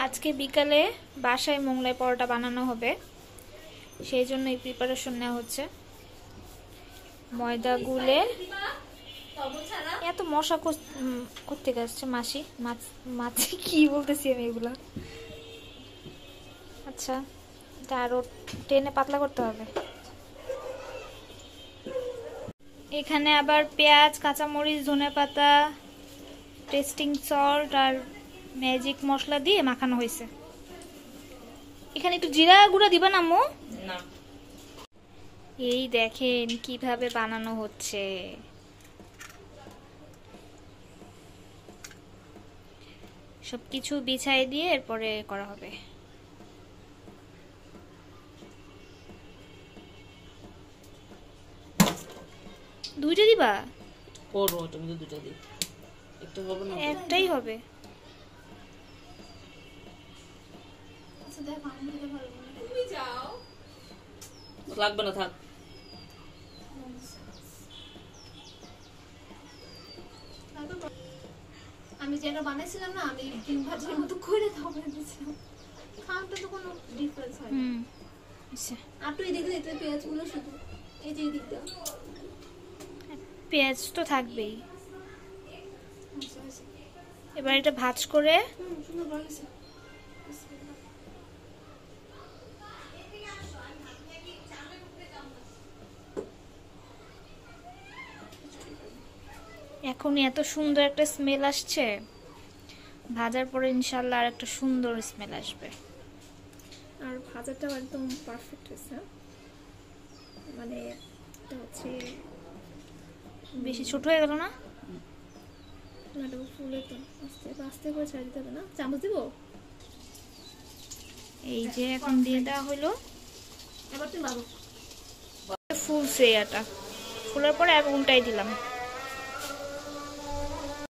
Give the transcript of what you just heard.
আজকে বিকালে বাসায় মোগলাই পরোটা বানানো হবে, সেই জন্য এই প্রিপারেশন নেওয়া হচ্ছে। ময়দা গুলে এত মশা করতে আসছে মাসি মাছি কি বলতেছি আমি এগুলা। আচ্ছা, এটা আরো টেনে পাতলা করতে হবে। এখানে আবার পেঁয়াজ, কাঁচামরিচ, ধনেপাতা, টেস্টিং সল্ট আর ম্যাজিক মশলা দিয়ে মাখানো হয়েছে। এখানে একটু জিরা গুঁড়া দিবা না আম্মু? না। এই দেখেন কিভাবে বানানো হচ্ছে। সবকিছু বিছাই দিয়ে এরপরে করা হবে। দুইটা দিবা? করো, তুমি তো দুটো দিই। একটু হবে না? একটাই হবে। লাগবে না, থাক। আমি যেটা বানাইছিলাম না, আমি ডিম ভাজির মতো করে দাও বানিয়েছিলাম। খাওয়াটা তো কোনো ডিফারেন্স হয় না। আচ্ছা, আর তুই দেখে দিতে পেঁয়াজগুলো শুধু এই যে দিকটা। পেঁয়াজ তো থাকবেই। আচ্ছা আচ্ছা, এবার এটা ভাজ করে সুন্দর বানিয়েছে। এখনই এত সুন্দর একটা স্মেল আসছে, ভাজার পরে ইনশাল্লাহ আর একটা সুন্দর স্মেল আসবে। আর ভাজাটাও একদম পারফেক্ট হয়েছে, মানে এটা হচ্ছে বেশি ছোট হয়ে গেল না? নাটক ফুলে তো আস্তে আস্তে করে ছাড় দিতে হবে না। চামচ দিব? এই যে এখন দিয়ে দেওয়া হলো। এবার তুমি বাবু ফুলছে এটা, ফুলার পরে এক উল্টাই দিলাম।